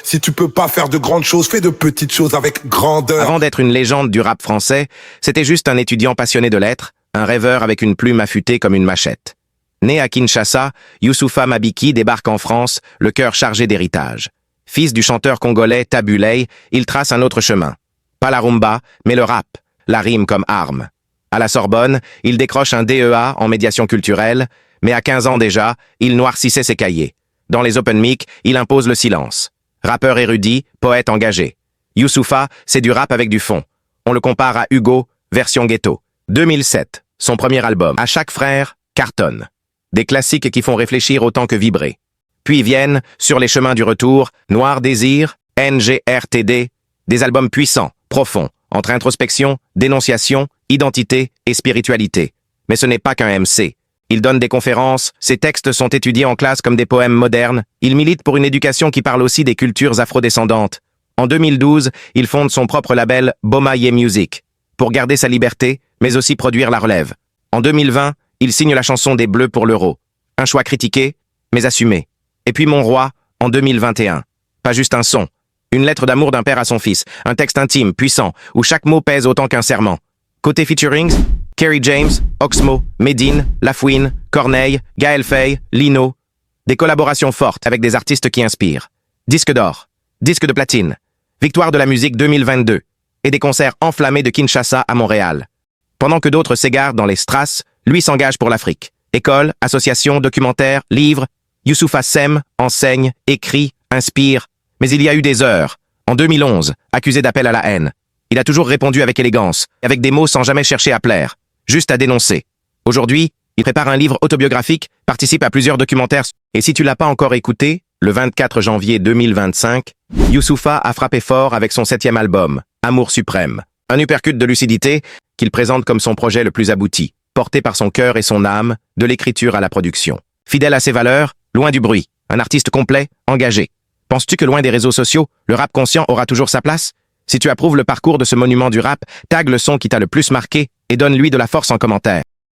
Si tu peux pas faire de grandes choses, fais de petites choses avec grandeur. Avant d'être une légende du rap français, c'était juste un étudiant passionné de lettres, un rêveur avec une plume affûtée comme une machette. Né à Kinshasa, Youssoupha Mabiki débarque en France, le cœur chargé d'héritage. Fils du chanteur congolais Tabu Ley, il trace un autre chemin. Pas la rumba, mais le rap, la rime comme arme. À la Sorbonne, il décroche un DEA en médiation culturelle, mais à 15 ans déjà, il noircissait ses cahiers. Dans les open mic, il impose le silence. Rappeur érudit, poète engagé. Youssoupha, c'est du rap avec du fond. On le compare à Hugo, version ghetto. 2007, son premier album, À chaque frère, cartonne. Des classiques qui font réfléchir autant que vibrer. Puis viennent, sur les chemins du retour, Noir Désir, NGRTD, des albums puissants, profonds, entre introspection, dénonciation, identité et spiritualité. Mais ce n'est pas qu'un MC. Il donne des conférences, ses textes sont étudiés en classe comme des poèmes modernes, il milite pour une éducation qui parle aussi des cultures afrodescendantes. En 2012, il fonde son propre label Bomaye Music, pour garder sa liberté, mais aussi produire la relève. En 2020, il signe la chanson des Bleus pour l'Euro. Un choix critiqué, mais assumé. Et puis Mon Roi, en 2021. Pas juste un son. Une lettre d'amour d'un père à son fils. Un texte intime, puissant, où chaque mot pèse autant qu'un serment. Côté featurings, Kerry James, Oxmo, Medine, Lafouine, Corneille, Gaël Faye, Lino. Des collaborations fortes avec des artistes qui inspirent. Disque d'or, disque de platine, victoire de la musique 2022 et des concerts enflammés de Kinshasa à Montréal. Pendant que d'autres s'égarent dans les strass, lui s'engage pour l'Afrique. École, association, documentaire, livre, Youssoupha sème, enseigne, écrit, inspire. Mais il y a eu des heures. En 2011, accusé d'appel à la haine. Il a toujours répondu avec élégance, avec des mots sans jamais chercher à plaire, juste à dénoncer. Aujourd'hui, il prépare un livre autobiographique, participe à plusieurs documentaires. Et si tu l'as pas encore écouté, le 24 janvier 2025, Youssoupha a frappé fort avec son 7e album, Amour suprême. Un uppercut de lucidité qu'il présente comme son projet le plus abouti, porté par son cœur et son âme, de l'écriture à la production. Fidèle à ses valeurs, loin du bruit, un artiste complet, engagé. Penses-tu que loin des réseaux sociaux, le rap conscient aura toujours sa place? Si tu approuves le parcours de ce monument du rap, tag le son qui t'a le plus marqué et donne-lui de la force en commentaire.